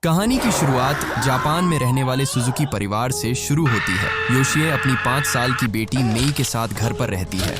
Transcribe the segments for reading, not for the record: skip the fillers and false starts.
कहानी की शुरुआत जापान में रहने वाले सुजुकी परिवार से शुरू होती है। योशिए अपनी 5 साल की बेटी मेई के साथ घर पर रहती है,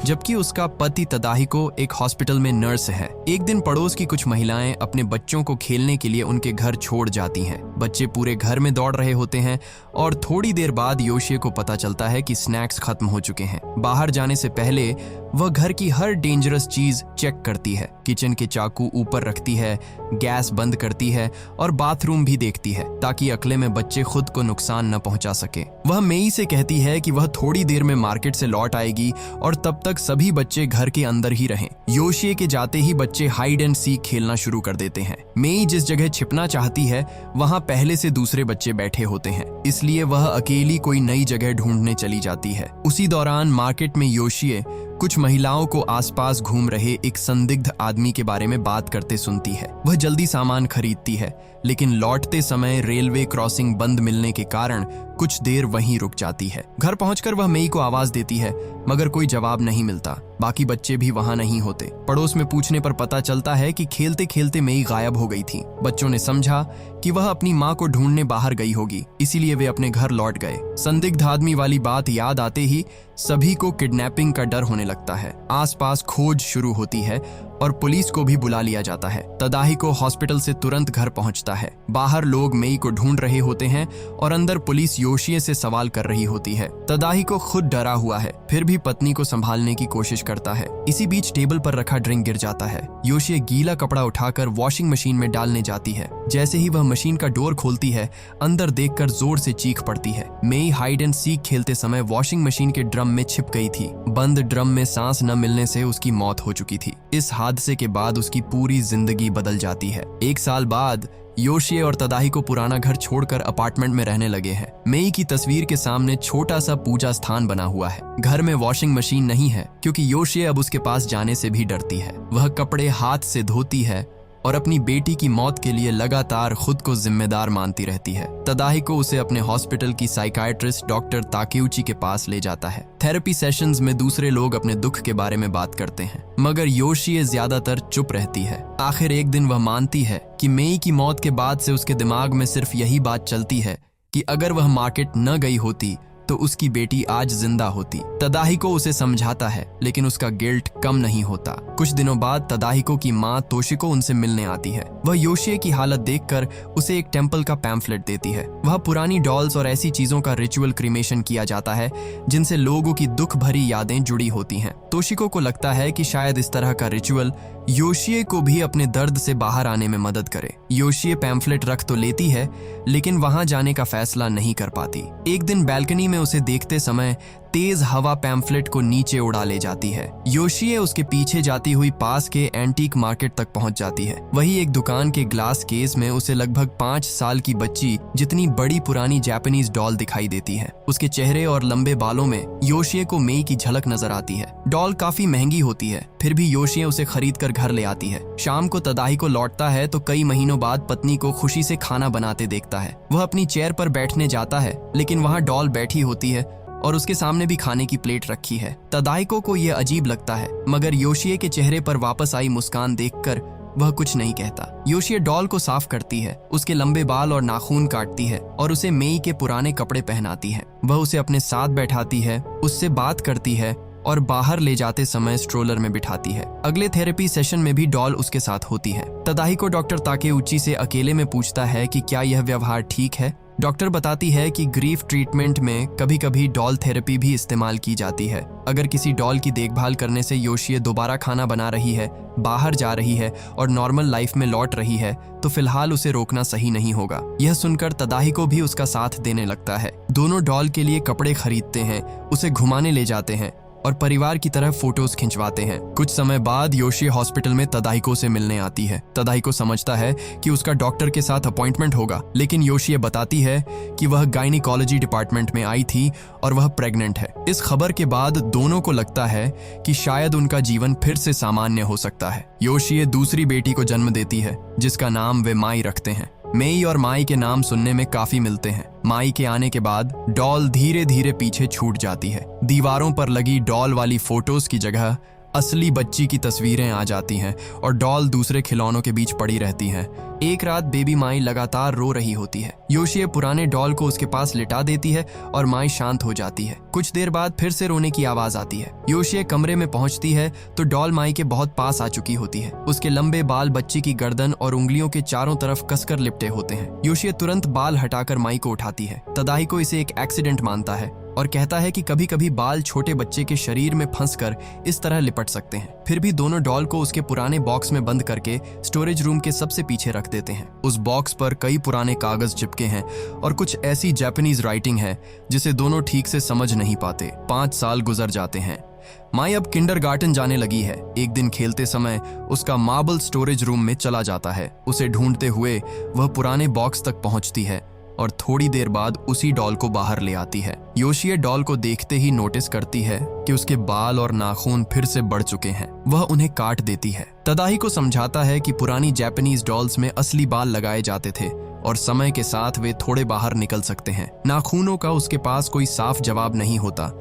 जबकि उसका पति तदाहिको एक हॉस्पिटल में नर्स है। एक दिन पड़ोस की कुछ महिलाएं अपने बच्चों को खेलने के लिए उनके घर छोड़ जाती हैं। बच्चे पूरे घर में दौड़ रहे होते हैं और थोड़ी देर बाद योशिए को पता चलता है कि स्नैक्स खत्म हो चुके हैं। बाहर जाने से पहले वह घर की हर डेंजरस चीज चेक करती है। किचन के चाकू ऊपर रखती है, गैस बंद करती है और बाथरूम भी देखती है ताकि अकेले में बच्चे खुद को नुकसान न पहुंचा सके। वह मेई से कहती है कि वह थोड़ी देर में मार्केट से लौट आएगी और तब तक सभी बच्चे घर के अंदर ही रहें। योशिए के जाते ही बच्चे हाइड एंड सीक खेलना शुरू कर देते हैं। मेई जिस जगह छिपना चाहती है वहां पहले से दूसरे बच्चे बैठे होते हैं, इसलिए वह अकेली कोई नई जगह ढूंढने चली जाती है। उसी दौरान मार्केट में योशिए कुछ महिलाओं को आसपास घूम रहे एक संदिग्ध आदमी के बारे में बात करते सुनती है। वह जल्दी सामान खरीदती है, लेकिन लौटते समय रेलवे क्रॉसिंग बंद मिलने के कारण कुछ देर वहीं रुक जाती है। घर पहुंचकर वह मेई को आवाज देती है, मगर कोई जवाब नहीं मिलता। बाकी बच्चे भी वहां नहीं होते। पड़ोस में पूछने पर पता चलता है कि खेलते खेलते मेई गायब हो गई थी। बच्चों ने समझा कि वह अपनी माँ को ढूंढने बाहर गई होगी, इसीलिए वे अपने घर लौट गए। संदिग्ध आदमी वाली बात याद आते ही सभी को किडनैपिंग का डर होने लगता है। आसपास खोज शुरू होती है और पुलिस को भी बुला लिया जाता है। तदाहिको हॉस्पिटल से तुरंत घर पहुंचता है। बाहर लोग मेई को ढूंढ रहे होते हैं और अंदर पुलिस योशिए से सवाल कर रही होती है। तदाहिको खुद डरा हुआ है, फिर भी पत्नी को संभालने की कोशिश करता है। इसी बीच टेबल पर रखा ड्रिंक गिर जाता है। योशिए गीला कपड़ा उठाकर वॉशिंग मशीन में डालने जाती है। जैसे ही वह मशीन का डोर खोलती है, अंदर देखकर जोर से चीख पड़ती है। मेई हाइड एंड सीक खेलते समय वॉशिंग मशीन के ड्रम में छिप गई थी। बंद ड्रम में सांस न मिलने से उसकी मौत हो चुकी थी। इस हादसे के बाद उसकी पूरी जिंदगी बदल जाती है। 1 साल बाद योशिए और तदाहिको पुराना घर छोड़कर अपार्टमेंट में रहने लगे हैं। मेई की तस्वीर के सामने छोटा सा पूजा स्थान बना हुआ है। घर में वॉशिंग मशीन नहीं है क्योंकि योशिए अब उसके पास जाने से भी डरती है। वह कपड़े हाथ से धोती है और अपनी बेटी की मौत के लिए लगातार खुद को जिम्मेदार मानती रहती है। तदाहिको उसे अपने हॉस्पिटल की साइकाइट्रिस्ट डॉक्टर ताकेउची के पास ले जाता है। थेरेपी सेशंस में दूसरे लोग अपने दुख के बारे में बात करते हैं, मगर योशिए ज्यादातर चुप रहती है। आखिर एक दिन वह मानती है कि मेई की मौत के बाद से उसके दिमाग में सिर्फ यही बात चलती है कि अगर वह मार्केट न गई होती तो उसकी बेटी आज जिंदा होती। तदाहिको उसे समझाता है, लेकिन उसका गिल्ट कम नहीं होता। कुछ दिनों बाद तदाहिको की माँ तोशिको उनसे मिलने आती है। वह योशिए की हालत देखकर उसे एक टेम्पल का पैम्फलेट देती है। वह पुरानी डॉल्स और ऐसी चीजों का रिचुअल क्रीमेशन किया जाता है जिनसे लोगों की दुख भरी यादें जुड़ी होती हैं। तोशिको को लगता है कि शायद इस तरह का रिचुअल योशिए को भी अपने दर्द से बाहर आने में मदद करे। योशिए पैम्फलेट रख तो लेती है, लेकिन वहां जाने का फैसला नहीं कर पाती। एक दिन बैल्कनी में उसे देखते समय तेज हवा पैम्फलेट को नीचे उड़ा ले जाती है। योशिए उसके पीछे जाती हुई पास के एंटीक मार्केट तक पहुंच जाती है। वही एक दुकान के ग्लास केस में उसे लगभग 5 साल की बच्ची जितनी बड़ी पुरानी जापानीज डॉल दिखाई देती है। उसके चेहरे और लंबे बालों में योशिए को मेई की झलक नजर आती है। डॉल काफी महंगी होती है, फिर भी योशिए उसे खरीद कर घर ले आती है। शाम को तदाहिको लौटता है तो कई महीनों बाद पत्नी को खुशी से खाना बनाते देखता है। वह अपनी चेयर पर बैठने जाता है, लेकिन वहां डॉल बैठी होती है और उसके सामने भी खाने की प्लेट रखी है। तदाहिको को यह अजीब लगता है, मगर योशिए के चेहरे पर वापस आई मुस्कान देखकर वह कुछ नहीं कहता। योशिए डॉल को साफ करती है, उसके लंबे बाल और नाखून काटती है और उसे मेई के पुराने कपड़े पहनाती है। वह उसे अपने साथ बैठाती है, उससे बात करती है और बाहर ले जाते समय स्ट्रोलर में बिठाती है। अगले थेरेपी सेशन में भी डॉल उसके साथ होती है। तदाहिको डॉक्टर ताकेउची से अकेले में पूछता है कि क्या यह व्यवहार ठीक है। डॉक्टर बताती है कि ग्रीफ ट्रीटमेंट में कभी कभी डॉल थेरेपी भी इस्तेमाल की जाती है। अगर किसी डॉल की देखभाल करने से योशिए दोबारा खाना बना रही है, बाहर जा रही है और नॉर्मल लाइफ में लौट रही है, तो फिलहाल उसे रोकना सही नहीं होगा। यह सुनकर तदाहिको भी उसका साथ देने लगता है। दोनों डॉल के लिए कपड़े खरीदते हैं, उसे घुमाने ले जाते हैं और परिवार की तरह फोटोज खिंचवाते हैं। कुछ समय बाद योशिए हॉस्पिटल में तदाहिको से मिलने आती है। तदाहिको समझता है कि उसका डॉक्टर के साथ अपॉइंटमेंट होगा, लेकिन योशिए बताती है कि वह गायनिकोलॉजी डिपार्टमेंट में आई थी और वह प्रेग्नेंट है। इस खबर के बाद दोनों को लगता है कि शायद उनका जीवन फिर से सामान्य हो सकता है। योशिए दूसरी बेटी को जन्म देती है, जिसका नाम वे माई रखते हैं। मेई और माई के नाम सुनने में काफी मिलते हैं। माई के आने के बाद डॉल धीरे धीरे पीछे छूट जाती है। दीवारों पर लगी डॉल वाली फोटोज की जगह असली बच्ची की तस्वीरें आ जाती हैं और डॉल दूसरे खिलौनों के बीच पड़ी रहती हैं। एक रात बेबी माई लगातार रो रही होती है। योशिए पुराने डॉल को उसके पास लिटा देती है और माई शांत हो जाती है। कुछ देर बाद फिर से रोने की आवाज आती है। योशिए कमरे में पहुंचती है तो डॉल माई के बहुत पास आ चुकी होती है। उसके लंबे बाल बच्ची की गर्दन और उंगलियों के चारों तरफ कसकर लिपटे होते हैं। योशिए तुरंत बाल हटाकर माई को उठाती है। तदाहिको इसे एक एक्सीडेंट मानता है और कहता है कि कभी कभी बाल छोटे बच्चे के शरीर में फंसकर इस तरह लिपट सकते हैं। फिर भी दोनों डॉल को उसके पुराने बॉक्स में बंद करके स्टोरेज रूम के सबसे पीछे रख देते हैं। उस बॉक्स पर कई पुराने कागज चिपके हैं और कुछ ऐसी जापानीज राइटिंग है जिसे दोनों ठीक से समझ नहीं पाते। 5 साल गुजर जाते हैं। माई अब किंडरगार्टन जाने लगी है। एक दिन खेलते समय उसका मार्बल स्टोरेज रूम में चला जाता है। उसे ढूंढते हुए वह पुराने बॉक्स तक पहुंचती है और थोड़ी देर बाद उसी डॉल को बाहर ले आती है। योशिए डॉल को देखते ही नोटिस करती है कि उसके बाल और नाखून फिर से बढ़ चुके हैं। वह उन्हें काट देती है। तदाहिको समझाता है कि पुरानी जापानीज डॉल्स में असली बाल लगाए जाते थे और समय के साथ वे थोड़े बाहर निकल सकते हैं। नाखूनों का उसके पास कोई साफ जवाब नहीं होता,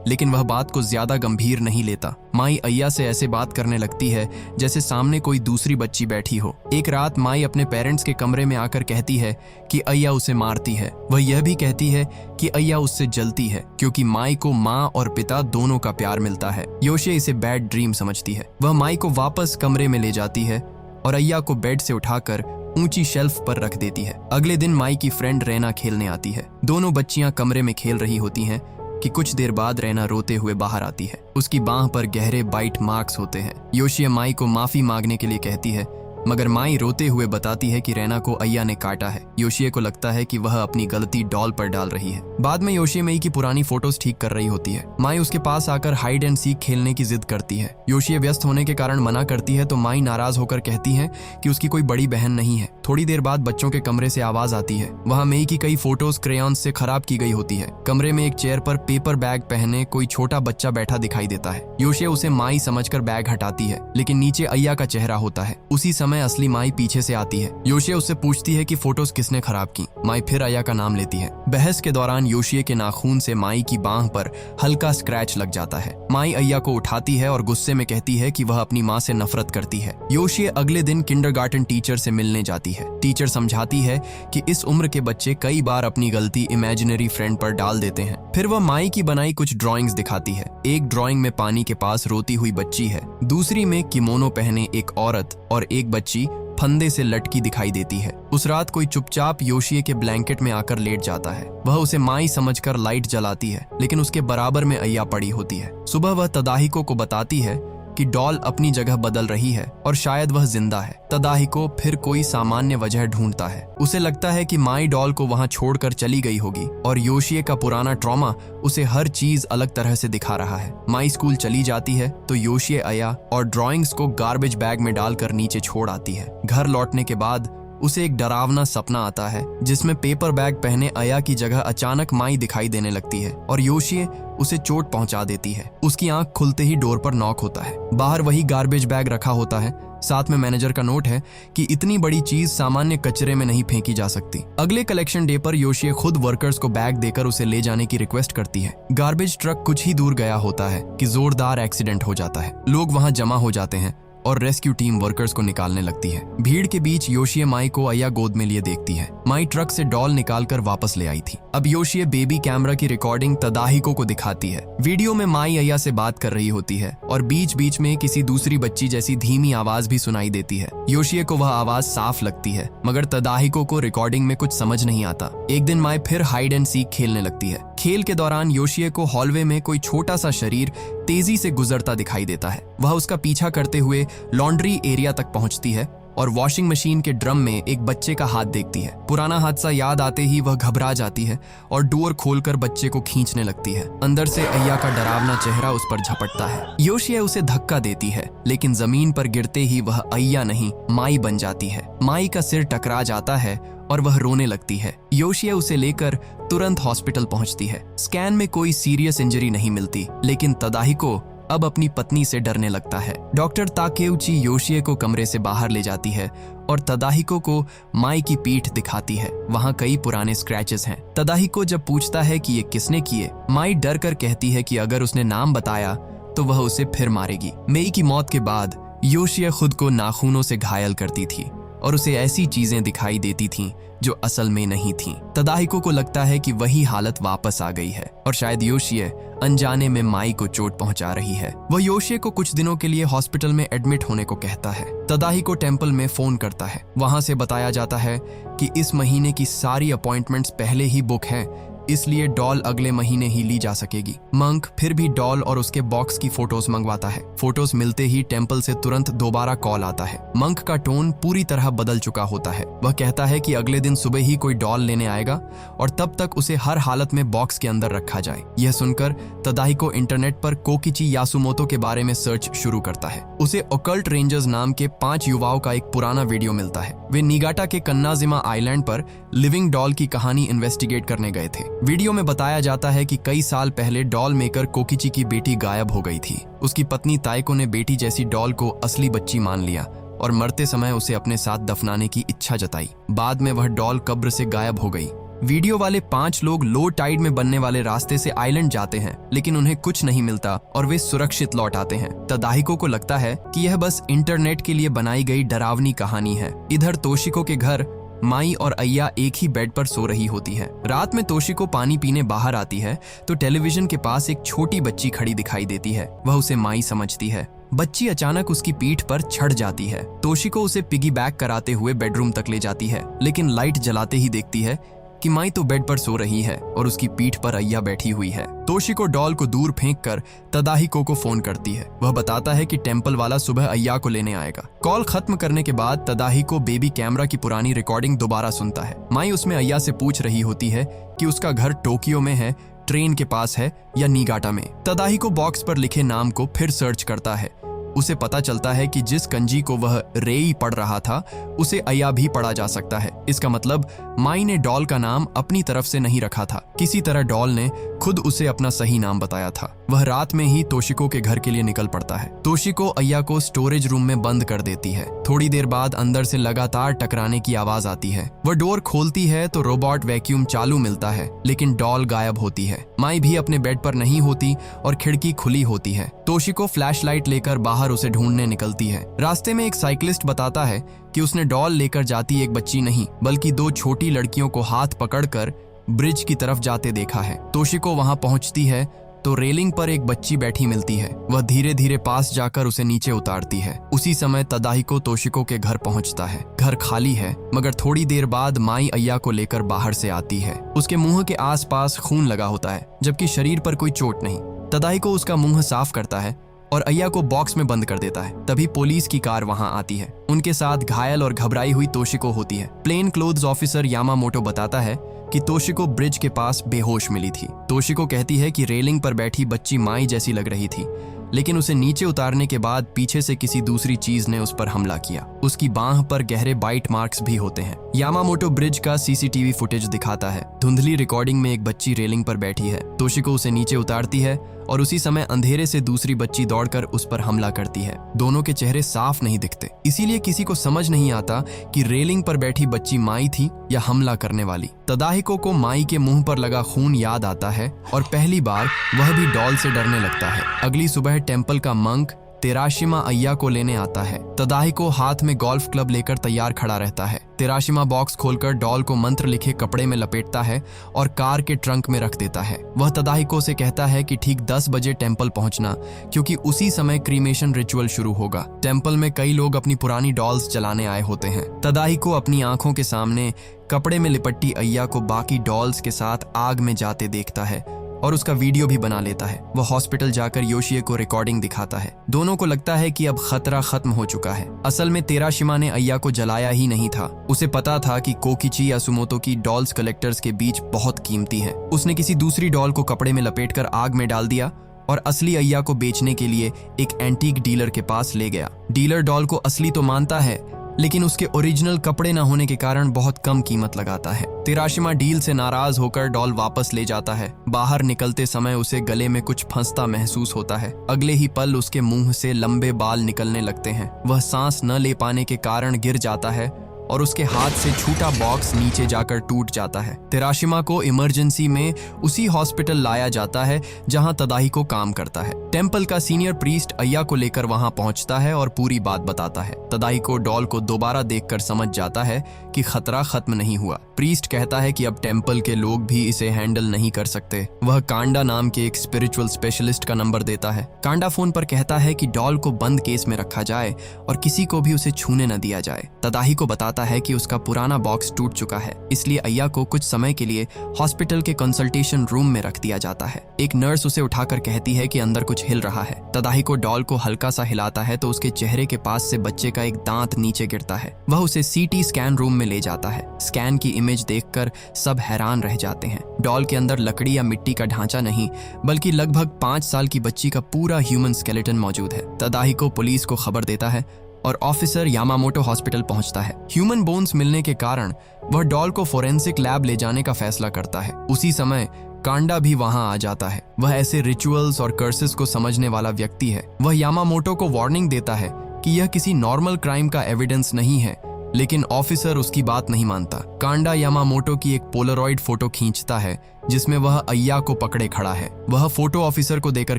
लेकिन वह बात को ज्यादा गंभीर नहीं लेता। माई अय्या से ऐसे बात करने लगती है जैसे सामने कोई दूसरी बच्ची बैठी हो। एक रात माई अपने पेरेंट्स के कमरे में आकर कहती है कि अय्या उसे मारती है। वह यह भी कहती है कि अय्या उससे जलती है क्योंकि माई को माँ और पिता दोनों का प्यार मिलता है। योशिए इसे बैड ड्रीम समझती है। वह माई को वापस कमरे में ले जाती है और अय्या को बेड से उठाकर ऊंची शेल्फ पर रख देती है। अगले दिन माई की फ्रेंड रैना खेलने आती है। दोनों बच्चियां कमरे में खेल रही होती हैं कि कुछ देर बाद रैना रोते हुए बाहर आती है। उसकी बांह पर गहरे बाइट मार्क्स होते हैं। योशिए माई को माफी मांगने के लिए कहती है, मगर माई रोते हुए बताती है कि रैना को अय्या ने काटा है। योशिए को लगता है कि वह अपनी गलती डॉल पर डाल रही है। बाद में योशिए मई की पुरानी फोटोज ठीक कर रही होती है। माई उसके पास आकर हाइड एंड सीक खेलने की जिद करती है। योशिए व्यस्त होने के कारण मना करती है तो माई नाराज होकर कहती है कि उसकी कोई बड़ी बहन नहीं है। थोड़ी देर बाद बच्चों के कमरे से आवाज आती है। वहाँ मई की कई फोटोज क्रेयॉन्स से खराब की गई होती है। कमरे में एक चेयर पर पेपर बैग पहने कोई छोटा बच्चा बैठा दिखाई देता है। योशिए उसे माई समझकर बैग हटाती है, लेकिन नीचे अय्या का चेहरा होता है। उसी समय असली माई पीछे से आती है। योशिए उससे पूछती है कि फोटोज किसने खराब की। माई फिर अय्या का नाम लेती है। बहस के दौरान योशिए के नाखून से माई की बांह पर हल्का स्क्रैच लग जाता है। माई अय्या को उठाती है और गुस्से में कहती है कि वह अपनी माँ से नफरत करती है। योशिए अगले दिन किंडरगार्टन टीचर से मिलने जाती है। टीचर समझाती है कि इस उम्र के बच्चे कई बार अपनी गलती इमेजिनरी फ्रेंड पर डाल देते हैं। फिर वह माई की बनाई कुछ ड्राइंग्स दिखाती है। एक ड्राइंग में पानी के पास रोती हुई बच्ची है, दूसरी में किमोनो पहने एक औरत और एक बच्ची फंदे से लटकी दिखाई देती है। उस रात कोई चुपचाप योशिए के ब्लैंकेट में आकर लेट जाता है। वह उसे माई समझकर लाइट जलाती है, लेकिन उसके बराबर में अय्या पड़ी होती है। सुबह वह तदाहिको को बताती है कि डॉल अपनी जगह बदल रही है और शायद वह जिंदा है। तदाहिको फिर कोई सामान्य वजह ढूंढता है। उसे लगता है कि माई डॉल को वहां छोड़कर चली गई होगी और योशिए का पुराना ट्रॉमा उसे हर चीज अलग तरह से दिखा रहा है। माई स्कूल चली जाती है तो योशिए अय्या और ड्राइंग्स को गार्बेज बैग में डालकर नीचे छोड़ आती है। घर लौटने के बाद उसे एक डरावना सपना आता है जिसमें पेपर बैग पहने अय्या की जगह अचानक माई दिखाई देने लगती है और योशिए उसे चोट पहुंचा देती है। उसकी आंख खुलते ही डोर पर नॉक होता है। बाहर वही गार्बेज बैग रखा होता है। साथ में मैनेजर का नोट है कि इतनी बड़ी चीज सामान्य कचरे में नहीं फेंकी जा सकती। अगले कलेक्शन डे पर योशिए खुद वर्कर्स को बैग देकर उसे ले जाने की रिक्वेस्ट करती है। गार्बेज ट्रक कुछ ही दूर गया होता है कि जोरदार एक्सीडेंट हो जाता है। लोग वहां जमा हो जाते हैं और रेस्क्यू टीम वर्कर्स को निकालने लगती है। भीड़ के बीच योशिए माई को अय्या गोद में लिए देखती है। माई ट्रक से डॉल निकालकर वापस ले आई थी। अब योशिए बेबी कैमरा की रिकॉर्डिंग तदाहिको को दिखाती है। वीडियो में माई अय्या से बात कर रही होती है और बीच बीच में किसी दूसरी बच्ची जैसी धीमी आवाज भी सुनाई देती है। योशिए को वह आवाज साफ लगती है, मगर तदाहिको को रिकॉर्डिंग में कुछ समझ नहीं आता। एक दिन माई फिर हाइड एंड सीक खेलने लगती है। खेल के दौरान योशिए को हॉलवे में कोई छोटा सा शरीर तेजी से गुजरता दिखाई देता है। वह उसका पीछा करते हुए लॉन्ड्री एरिया तक पहुंचती है और वॉशिंग मशीन के ड्रम में एक बच्चे का हाथ देखती है। पुराना हादसा याद आते ही वह घबरा जाती है और डोर खोलकर बच्चे को खींचने लगती है। अंदर से अय्या का डरावना चेहरा उस पर झपटता है। योशिए उसे धक्का देती है, लेकिन जमीन पर गिरते ही वह अय्या नहीं माई बन जाती है। माई का सिर टकरा जाता है और वह रोने लगती है। योशिए उसे लेकर तुरंत हॉस्पिटल पहुंचती है। स्कैन में कोई सीरियस इंजरी नहीं मिलती, लेकिन तदाहिको अब अपनी पत्नी से डरने लगता है। डॉक्टर ताकेउची योशिए को कमरे से बाहर ले जाती है और तदाहिको को माई की पीठ दिखाती है। वहाँ कई पुराने स्क्रैचेस हैं। तदाहिको जब पूछता है कि ये किसने किए, माई डर कर कहती है कि अगर उसने नाम बताया तो वह उसे फिर मारेगी। मेई की मौत के बाद योशिया खुद को नाखूनों से घायल करती थी और उसे ऐसी चीजें दिखाई देती थीं जो असल में नहीं थीं। तदाहिको को लगता है कि वही हालत वापस आ गई है और शायद योशिया अनजाने में माई को चोट पहुंचा रही है। वह योशिया को कुछ दिनों के लिए हॉस्पिटल में एडमिट होने को कहता है। तदाहिको टेम्पल में फोन करता है। वहां से बताया जाता है कि इस महीने की सारी अपॉइंटमेंट्स पहले ही बुक हैं, इसलिए डॉल अगले महीने ही ली जा सकेगी। मंक फिर भी डॉल और उसके बॉक्स की फोटोज मंगवाता है। फोटोज मिलते ही टेम्पल से तुरंत दोबारा कॉल आता है। मंक का टोन पूरी तरह बदल चुका होता है। वह कहता है कि अगले दिन सुबह ही कोई डॉल लेने आएगा और तब तक उसे हर हालत में बॉक्स के अंदर रखा जाए। यह सुनकर तदाहिको इंटरनेट पर कोकिची यासुमोतो के बारे में सर्च शुरू करता है। उसे ओकल्ट रेंजर्स नाम के 5 युवाओं का एक पुराना वीडियो मिलता है। वे निगाटा के कन्नाजिमा आइलैंड पर लिविंग डॉल की कहानी इन्वेस्टिगेट करने गए थे। वीडियो में बताया जाता है कि कई साल पहले डॉल मेकर कोकिची की बेटी गायब हो गई थी। उसकी पत्नी ताइको ने बेटी जैसी डॉल को असली बच्ची मान लिया और मरते समय उसे अपने साथ दफनाने की इच्छा जताई। बाद में वह डॉल कब्र से गायब हो गई। वीडियो वाले 5 लोग लो टाइड में बनने वाले रास्ते से आइलैंड जाते हैं, लेकिन उन्हें कुछ नहीं मिलता और वे सुरक्षित लौट आते हैं। तदाहिको को लगता है कि यह बस इंटरनेट के लिए बनाई गई डरावनी कहानी है। इधर तोशिको के घर माई और अय्या एक ही बेड पर सो रही होती है। रात में तोशिको पानी पीने बाहर आती है तो टेलीविजन के पास एक छोटी बच्ची खड़ी दिखाई देती है। वह उसे माई समझती है। बच्ची अचानक उसकी पीठ पर चढ़ जाती है। तोशिको उसे पिगी बैक कराते हुए बेडरूम तक ले जाती है, लेकिन लाइट जलाते ही देखती है कि माई तो बेड पर सो रही है और उसकी पीठ पर अय्या बैठी हुई है। तोशिको डॉल को दूर फेंक कर तदाहिको को फोन करती है। वह बताता है कि टेम्पल वाला सुबह अय्या को लेने आएगा। कॉल खत्म करने के बाद तदाहिको बेबी कैमरा की पुरानी रिकॉर्डिंग दोबारा सुनता है। माई उसमें अय्या से पूछ रही होती है कि उसका घर टोक्यो में है, ट्रेन के पास है या निगाटा में। तदाहिको बॉक्स पर लिखे नाम को फिर सर्च करता है। उसे पता चलता है कि जिस कंजी को वह रेई पढ़ रहा था उसे अय्या भी पढ़ा जा सकता है। इसका मतलब माई ने डॉल का नाम अपनी तरफ से नहीं रखा था। किसी तरह डॉल ने खुद उसे अपना सही नाम बताया था। वह रात में ही तोशिको के घर के लिए निकल पड़ता है। तोशिको अय्या को स्टोरेज रूम में बंद कर देती है। थोड़ी देर बाद अंदर से लगातार टकराने की आवाज आती है। वह डोर खोलती है तो रोबोट वैक्यूम चालू मिलता है, लेकिन डॉल गायब होती है। माई भी अपने बेड पर नहीं होती और खिड़की खुली होती है। तोशिको फ्लैशलाइट लेकर बाहर उसे ढूंढने निकलती है। रास्ते में एक साइकिलिस्ट बताता है कि उसने डॉल लेकर जाती एक बच्ची नहीं बल्कि 2 छोटी लड़कियों को हाथ पकड़कर ब्रिज की तरफ जाते देखा है। तोशिको वहां पहुंचती है तो रेलिंग पर एक बच्ची बैठी मिलती है। वह धीरे धीरे पास जाकर उसे नीचे उतारती है। उसी समय तदाहिको तोशिको के घर पहुंचता है। घर खाली है, मगर थोड़ी देर बाद माई अय्या को लेकर बाहर से आती है। उसके मुंह के आसपास खून लगा होता है, जबकि शरीर पर कोई चोट नहीं। तदाहिको उसका मुंह साफ करता है और अय्या को बॉक्स में बंद कर देता है। तभी पुलिस की कार वहां आती है। उनके साथ घायल और घबराई हुई तोशिको होती है। प्लेन क्लोथ्स ऑफिसर यामामोटो बताता है कि तोशिको ब्रिज के पास बेहोश मिली थी। तोशिको कहती है कि रेलिंग पर बैठी बच्ची माई जैसी लग रही थी, लेकिन उसे नीचे उतारने के बाद पीछे से किसी दूसरी चीज ने उस पर हमला किया। उसकी बांह पर गहरे बाइट मार्क्स भी होते हैं। यामामोटो ब्रिज का सीसीटीवी फुटेज दिखाता है। धुंधली रिकॉर्डिंग में एक बच्ची रेलिंग पर बैठी है। तोशिको उसे नीचे उतारती है और उसी समय अंधेरे से दूसरी बच्ची दौड़कर उस पर हमला करती है। दोनों के चेहरे साफ नहीं दिखते, इसीलिए किसी को समझ नहीं आता कि रेलिंग पर बैठी बच्ची माई थी या हमला करने वाली। तदाहिको को माई के मुंह पर लगा खून याद आता है और पहली बार वह भी डॉल से डरने लगता है। अगली सुबह टेम्पल का मंक तेराशिमा अय्या को लेने आता है। तदाहिको हाथ में गोल्फ क्लब लेकर तैयार खड़ा रहता है। तेराशिमा बॉक्स खोलकर डॉल को मंत्र लिखे कपड़े में लपेटता है और कार के ट्रंक में रख देता है। वह तदाहिको से कहता है कि ठीक 10 बजे टेम्पल पहुंचना, क्योंकि उसी समय क्रीमेशन रिचुअल शुरू होगा। टेम्पल में कई लोग अपनी पुरानी डॉल्स जलाने आए होते हैं। तदाहिको अपनी आंखों के सामने कपड़े में लिपटी अय्या को बाकी डॉल्स के साथ आग में जाते देखता है और उसका वीडियो भी बना लेता है। वह हॉस्पिटल जाकर योशिए को रिकॉर्डिंग दिखाता है। दोनों को लगता है कि अब खतरा खत्म हो चुका है। असल में तेराशिमा ने अय्या को जलाया ही नहीं था। उसे पता था कि कोकिची यासुमोतो की डॉल्स कलेक्टर्स के बीच बहुत कीमती है। उसने किसी दूसरी डॉल को कपड़े में लपेटकर आग में डाल दिया और असली अय्या को बेचने के लिए एक एंटीक डीलर के पास ले गया। डीलर डॉल को असली तो मानता है, लेकिन उसके ओरिजिनल कपड़े न होने के कारण बहुत कम कीमत लगाता है। तेराशिमा डील से नाराज होकर डॉल वापस ले जाता है। बाहर निकलते समय उसे गले में कुछ फंसता महसूस होता है। अगले ही पल उसके मुंह से लंबे बाल निकलने लगते हैं। वह सांस न ले पाने के कारण गिर जाता है और उसके हाथ से छूटा बॉक्स नीचे जाकर टूट जाता है। तेराशिमा को इमरजेंसी में उसी हॉस्पिटल लाया जाता है जहां तदाहिको काम करता है। टेम्पल का सीनियर प्रीस्ट अय्या को लेकर वहां पहुंचता है और पूरी बात बताता है। तदाहिको डॉल को दोबारा देखकर समझ जाता है कि खतरा खत्म नहीं हुआ। प्रीस्ट कहता है कि अब टेम्पल के लोग भी इसे हैंडल नहीं कर सकते। वह कांडा नाम के एक स्पिरिचुअल स्पेशलिस्ट का नंबर देता है। कांडा फोन पर कहता है कि डॉल को बंद केस में रखा जाए और किसी को भी उसे छूने न दिया जाए। तदाहिको बताता है कि उसका पुराना बॉक्स टूट चुका है, इसलिए अय्या को कुछ समय के लिए हॉस्पिटल के कंसल्टेशन रूम में रख दिया जाता है। एक नर्स उसे उठाकर कहती है कि अंदर कुछ हिल रहा है। तदाहिको डॉल को हल्का सा हिलाता है तो उसके चेहरे के पास से बच्चे का एक दांत नीचे गिरता है। वह उसे सीटी स्कैन रूम में ले जाता है। स्कैन की इमेज देखकर सब हैरान रह जाते हैं। डॉल के अंदर लकड़ी या मिट्टी का ढांचा नहीं, बल्कि लगभग 5 साल की बच्ची का पूरा ह्यूमन स्केलेटन मौजूद है। तदाहिको पुलिस को खबर देता है और ऑफिसर यामामोटो हॉस्पिटल पहुंचता है। ह्यूमन बोन्स मिलने के कारण वह डॉल को फोरेंसिक लैब ले जाने का फैसला करता है। उसी समय कांडा भी वहां आ जाता है। वह ऐसे रिचुअल्स और कर्सेस को समझने वाला व्यक्ति है। वह यामामोटो को वार्निंग देता है कि यह किसी नॉर्मल क्राइम का एविडेंस नहीं है, लेकिन ऑफिसर उसकी बात नहीं मानता। कांडा यामामोटो की एक पोलरॉइड फोटो खींचता है जिसमें वह अय्या को पकड़े खड़ा है। वह फोटो ऑफिसर को देकर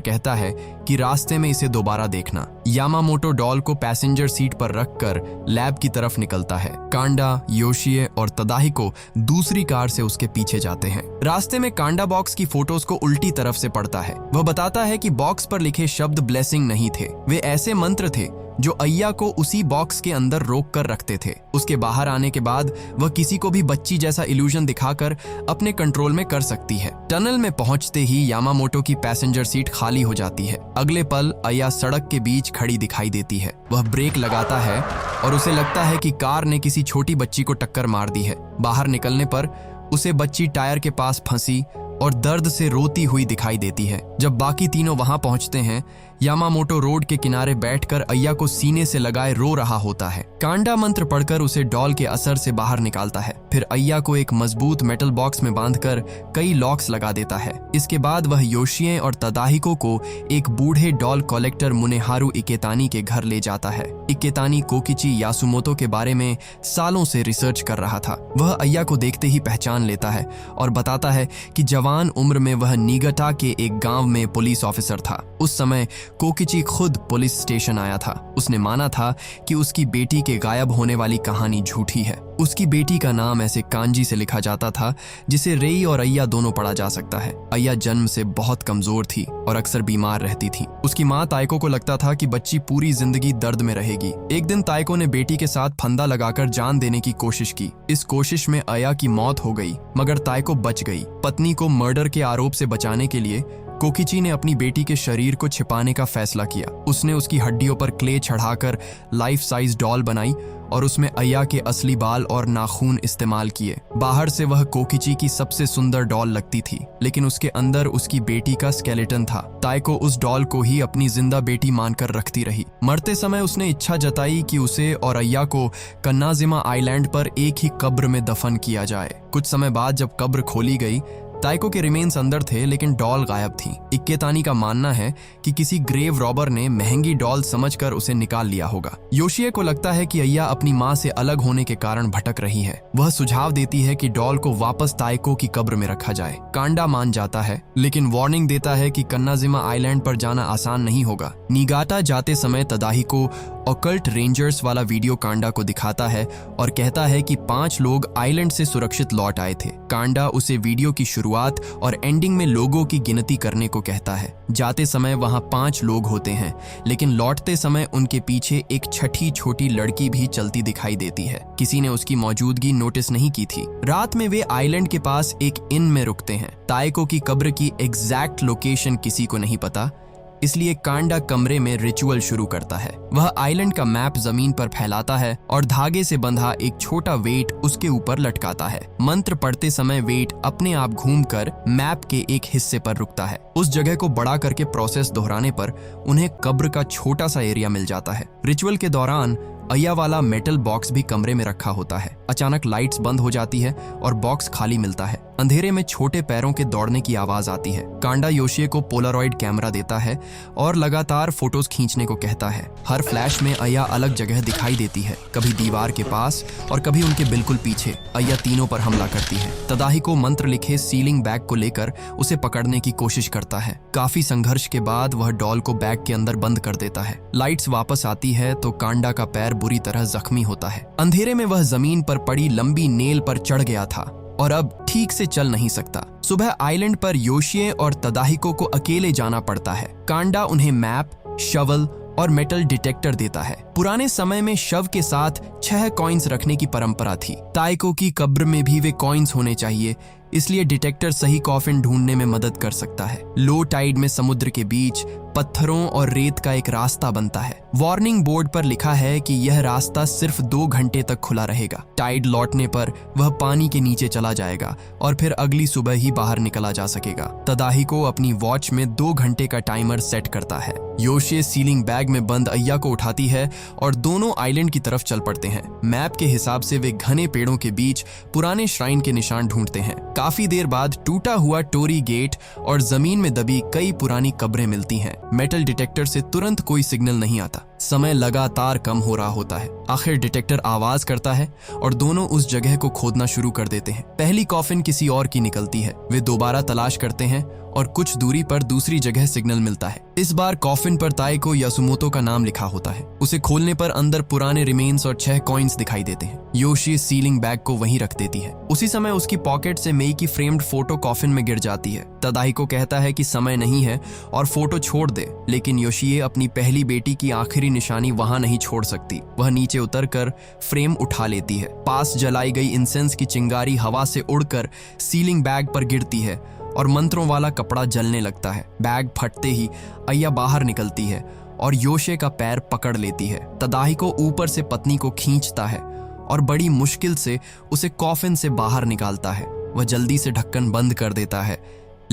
कहता है कि रास्ते में इसे दोबारा देखना। यामामोटो डॉल को पैसेंजर सीट पर रखकर लैब की तरफ निकलता है। कांडा, योशिए और तदाहिको दूसरी कार से उसके पीछे जाते हैं। रास्ते में कांडा बॉक्स की फोटोज को उल्टी तरफ से पढ़ता है। वह बताता है कि बॉक्स पर लिखे शब्द ब्लेसिंग नहीं थे, वे ऐसे मंत्र थे जो अय्या को उसी बॉक्स के अंदर रोक कर रखते थे। उसके बाहर आने के बाद वह किसी को भी बच्ची जैसा इल्यूजन दिखाकर अपने कंट्रोल में कर सकती है। टनल में पहुंचते ही यामामोटो की पैसेंजर सीट खाली हो जाती है। अगले पल अय्या सड़क के बीच खड़ी दिखाई देती है। वह ब्रेक लगाता है और उसे लगता है कि कार ने किसी छोटी बच्ची को टक्कर मार दी है। बाहर निकलने पर उसे बच्ची टायर के पास फंसी और दर्द से रोती हुई दिखाई देती है। जब बाकी तीनों वहां पहुंचते हैं, यामामोटो रोड के किनारे बैठकर अय्या को सीने से लगाए रो रहा होता है। कांडा मंत्र पढ़कर उसे डॉल के असर से बाहर निकालता है। फिर अय्या को एक मजबूत मेटल बॉक्स में बांधकर कई लॉक्स लगा देता है। इसके बाद वह योशिए और तदाहिको को एक बूढ़े डॉल कलेक्टर मुनेहारू इकेतानी के घर ले जाता है। इकेतानी कोकिची यासुमोतो के बारे में सालों से रिसर्च कर रहा था। वह अय्या को देखते ही पहचान लेता है और बताता है कि जवान उम्र में वह निगटा के एक गांव में पुलिस ऑफिसर था। उस समय कोकिची खुद पुलिस स्टेशन आया था। उसने माना था कि उसकी बेटी के गायब होने वाली कहानी झूठी है। उसकी बेटी का नाम ऐसे कांजी से लिखा जाता था जिसे रेई और अय्या दोनों पढ़ा जा सकता है। अय्या जन्म से बहुत कमजोर थी और अक्सर बीमार रहती थी। उसकी माँ ताइको को लगता था कि बच्ची पूरी जिंदगी दर्द में रहेगी। एक दिन ताइको ने बेटी के साथ फंदा लगाकर जान देने की कोशिश की। इस कोशिश में अय्या की मौत हो गई, मगर ताइको बच गई। पत्नी को मर्डर के आरोप से बचाने के लिए कोकिची ने अपनी बेटी के शरीर को छिपाने का फैसला किया। उसने उसकी हड्डियों पर क्ले चढ़ाकर लाइफ साइज डॉल बनाई और उसमें अय्या के असली बाल और नाखून इस्तेमाल किए। बाहर से वह कोकिची की सबसे सुंदर डॉल लगती थी, लेकिन उसके अंदर उसकी बेटी का स्केलेटन था। ताइको उस डॉल को ही अपनी जिंदा बेटी मानकर रखती रही। मरते समय उसने इच्छा जताई कि उसे और अय्या को कन्नाजिमा आइलैंड पर एक ही कब्र में दफन किया जाए। कुछ समय बाद जब कब्र खोली गई, ताइको के रिमेन्स अंदर थे, लेकिन डॉल गायब थी। इक्केतानी का मानना है कि किसी ग्रेव रॉबर ने महंगी डॉल समझकर उसे निकाल लिया होगा। योशिए को लगता है कि अय्या अपनी माँ से अलग होने के कारण भटक रही है। वह सुझाव देती है कि डॉल को वापस ताइको की कब्र में रखा जाए। कांडा मान जाता है, लेकिन वार्निंग देता है कि कन्नाजिमा आइलैंड पर जाना आसान नहीं होगा। निगाटा जाते समय तदाहिको ऑकल्ट रेंजर्स वाला वीडियो कांडा को दिखाता है और कहता है कि 5 लोग आइलैंड से सुरक्षित लौट आए थे। कांडा उसे वीडियो की शुरुआत और एंडिंग में लोगों की गिनती करने को कहता है। जाते समय वहां 5 लोग होते हैं, लेकिन लौटते समय उनके पीछे एक छठी छोटी लड़की भी चलती दिखाई देती है। किसी ने उसकी मौजूदगी नोटिस नहीं की थी। रात में वे आइलैंड के पास एक इन में रुकते हैं। ताइको की कब्र की एग्जैक्ट लोकेशन किसी को नहीं पता, इसलिए कांडा कमरे में रिचुअल शुरू करता है। वह आइलैंड का मैप जमीन पर फैलाता है और धागे से बंधा एक छोटा वेट उसके ऊपर लटकाता है। मंत्र पढ़ते समय वेट अपने आप घूमकर मैप के एक हिस्से पर रुकता है। उस जगह को बड़ा करके प्रोसेस दोहराने पर उन्हें कब्र का छोटा सा एरिया मिल जाता है। रिचुअल के दौरान अय्या वाला मेटल बॉक्स भी कमरे में रखा होता है। अचानक लाइट्स बंद हो जाती है और बॉक्स खाली मिलता है। अंधेरे में छोटे पैरों के दौड़ने की आवाज आती है। कांडा योशिए को पोलारॉइड कैमरा देता है और लगातार फोटोज खींचने को कहता है। हर फ्लैश में अय्या अलग जगह दिखाई देती है, कभी दीवार के पास और कभी उनके बिल्कुल पीछे। अय्या तीनों पर हमला करती है। तदाहिको मंत्र लिखे सीलिंग बैग को लेकर उसे पकड़ने की कोशिश करता है। काफी संघर्ष के बाद वह डॉल को बैग के अंदर बंद कर देता है। लाइट्स वापस आती है तो कांडा का पैर बुरी तरह जख्मी होता है। अंधेरे में वह जमीन पर पड़ी लंबी नेल पर चढ़ गया था और अब ठीक से चल नहीं सकता। सुबह आइलैंड पर योशिए और तदाहिको को अकेले जाना पड़ता है। कांडा उन्हें मैप, शवल और मेटल डिटेक्टर देता है। पुराने समय में शव के साथ 6 कॉइन्स रखने की परंपरा थी। ताइको की कब्र में भी वे कॉइन्स होने चाहिए, इसलिए डिटेक्टर सही कॉफिन ढूंढने में मदद कर सकता है। लो टाइड में समुद्र के बीच पत्थरों और रेत का एक रास्ता बनता है। वार्निंग बोर्ड पर लिखा है कि यह रास्ता सिर्फ 2 घंटे तक खुला रहेगा। टाइड लौटने पर वह पानी के नीचे चला जाएगा और फिर अगली सुबह ही बाहर निकला जा सकेगा। तदाहिको अपनी वॉच में 2 घंटे का टाइमर सेट करता है। योशिए सीलिंग बैग में बंद अय्या को उठाती है और दोनों आइलैंड की तरफ चल पड़ते हैं। मैप के हिसाब से वे घने पेड़ों के बीच पुराने श्राइन के निशान ढूंढते हैं। काफी देर बाद टूटा हुआ टोरी गेट और जमीन में दबी कई पुरानी कब्रें मिलती हैं। मेटल डिटेक्टर से तुरंत कोई सिग्नल नहीं आता। समय लगातार कम हो रहा होता है। आखिर डिटेक्टर आवाज करता है और दोनों उस जगह को खोदना शुरू कर देते हैं। पहली कॉफिन किसी और की निकलती है। वे दोबारा तलाश करते हैं और कुछ दूरी पर दूसरी जगह सिग्नल मिलता है। इस बार कॉफिन पर ताइको यासुमोतो का नाम लिखा होता है। उसे खोलने पर अंदर पुराने रिमेन्स और 6 कॉइन्स दिखाई देते हैं। योशिए सीलिंग बैग को वहीं रख देती है। उसी समय उसकी पॉकेट से मेई की फ्रेम्ड फोटो कॉफिन में गिर जाती है। तदाहिको कहता है कि समय नहीं है और फोटो छोड़ दे, लेकिन योशिए अपनी पहली बेटी की आखिरी निशानी वहां नहीं छोड़ सकती। वह नीचे उतरकर फ्रेम उठा लेती है। पास जलाई गई इंसेंस की चिंगारी हवा से उड़कर सीलिंग बैग पर गिरती है और मंत्रों वाला कपड़ा जलने लगता है। बैग फटते ही अय्या बाहर निकलती है और योशिए का पैर पकड़ लेती है। तदाहिको ऊपर से पत्नी को खींचता है और बड़ी मुश्किल से उसे कॉफिन से बाहर निकालता है। वह जल्दी से ढक्कन बंद कर देता है,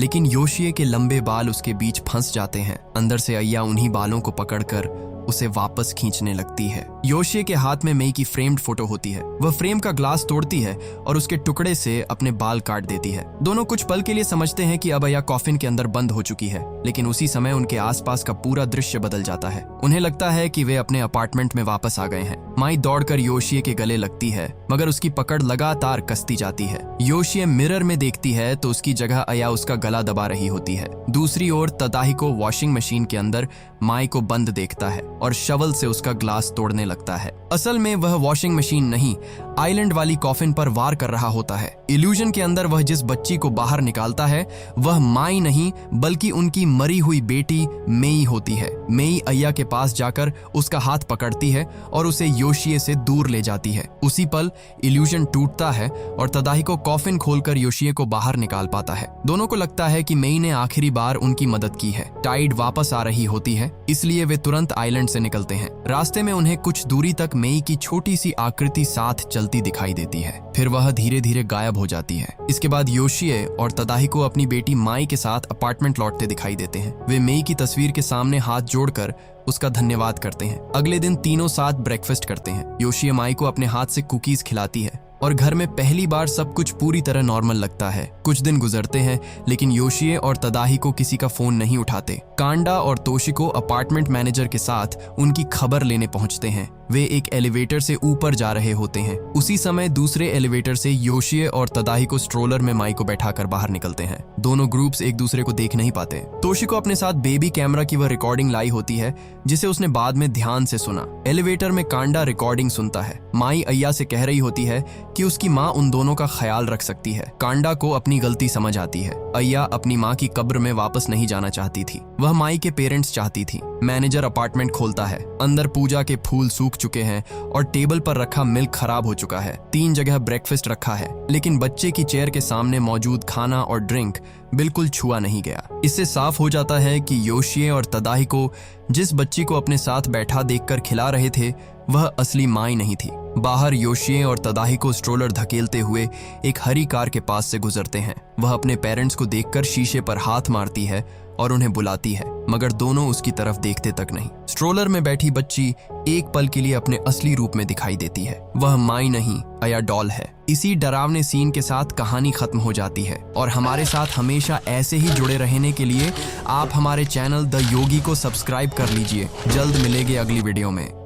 लेकिन योशिए के लंबे बाल उसके बीच फंस जाते हैं। अंदर से अय्या उन्हीं बालों को पकड़कर उसे वापस खींचने लगती है। योशिए के हाथ में मेई की फ्रेम्ड फोटो होती है। वह फ्रेम का ग्लास तोड़ती है और उसके टुकड़े से अपने बाल काट देती है। दोनों कुछ पल के लिए समझते हैं कि अब अय्या कॉफिन के अंदर बंद हो चुकी है, लेकिन उसी समय उनके आसपास का पूरा दृश्य बदल जाता है। उन्हें लगता है कि वे अपने अपार्टमेंट में वापस आ गए हैं। माई दौड़कर योशिए के गले लगती है, मगर उसकी पकड़ लगातार कसती जाती है। योशिए मिरर में देखती है तो उसकी जगह अय्या उसका गला दबा रही होती है। दूसरी ओर तदाहिको वॉशिंग मशीन के अंदर माई को बंद देखता है और शवल से उसका ग्लास तोड़ने लगता है। असल में वह वॉशिंग मशीन नहीं, आइलैंड वाली कॉफिन पर वार कर रहा होता है। इल्यूजन के अंदर वह जिस बच्ची को बाहर निकालता है वह माई नहीं बल्कि उनकी मरी हुई बेटी मेई होती है। मेई अय्या के पास जाकर उसका हाथ पकड़ती है और उसे योशिए से दूर ले जाती है। उसी पल इल्यूजन टूटता है और तदाहिको कॉफिन खोलकर योशिए को बाहर निकाल पाता है। दोनों को लगता है कि मेई ने आखिरी बार उनकी मदद की है। टाइड वापस आ रही होती है, इसलिए वे तुरंत आइलैंड से निकलते हैं। रास्ते में उन्हें कुछ दूरी तक मेई की छोटी सी आकृति साथ चलती दिखाई देती है, फिर वह धीरे धीरे गायब हो जाती है। इसके बाद योशिए और तदाहिको अपनी बेटी माई के साथ अपार्टमेंट लौटते दिखाई देते हैं। वे मेई की तस्वीर के सामने हाथ जोड़कर उसका धन्यवाद करते हैं। अगले दिन तीनों साथ ब्रेकफास्ट करते हैं। योशिए माई को अपने हाथ से कुकीज खिलाती है और घर में पहली बार सब कुछ पूरी तरह नॉर्मल लगता है। कुछ दिन गुजरते हैं, लेकिन योशिए और तदाहिको किसी का फोन नहीं उठाते। कांडा और तोशिको अपार्टमेंट मैनेजर के साथ उनकी खबर लेने पहुंचते हैं। वे एक एलिवेटर से ऊपर जा रहे होते हैं। उसी समय दूसरे एलिवेटर से योशिए और तदाहिको स्ट्रोलर में माई को बैठाकर बाहर निकलते हैं। दोनों ग्रुप्स एक दूसरे को देख नहीं पाते। तोशिको अपने साथ बेबी कैमरा की वह रिकॉर्डिंग लाई होती है जिसे उसने बाद में ध्यान से सुना। एलिवेटर में कांडा रिकॉर्डिंग सुनता है। माई अय्या से कह रही होती है कि उसकी माँ उन दोनों का ख्याल रख सकती है। कांडा को अपनी गलती समझ आती है। अय्या अपनी माँ की कब्र में वापस नहीं जाना चाहती थी, वह माई के पेरेंट्स चाहती थी। मैनेजर अपार्टमेंट खोलता है। अंदर पूजा के फूल सूख चुके हैं और टेबल पर रखा मिल्क खराब हो चुका है। 3 जगह ब्रेकफास्ट रखा है, लेकिन बच्चे की चेयर के सामने मौजूद खाना और ड्रिंक बिल्कुल छुआ नहीं गया। इससे साफ हो जाता है कि योशिए और तदाहिको जिस बच्ची को अपने साथ बैठा देखकर खिला रहे थे वह असली माई नहीं थी। बाहर योशिए और तदाहिको स्ट्रोलर धकेलते हुए एक हरी कार के पास से गुजरते हैं। वह अपने पेरेंट्स को देखकर शीशे पर हाथ मारती है और उन्हें बुलाती है। मगर दोनों उसकी तरफ देखते तक नहीं। स्ट्रोलर में बैठी बच्ची एक पल के लिए अपने असली रूप में दिखाई देती है। वह माई नहीं, अया डॉल है। इसी डरावने सीन के साथ कहानी खत्म हो जाती है और हमारे साथ हमेशा ऐसे ही जुड़े रहने के लिए आप हमारे चैनल द योगी को सब्सक्राइब कर लीजिए। जल्द मिलेंगे अगली वीडियो में।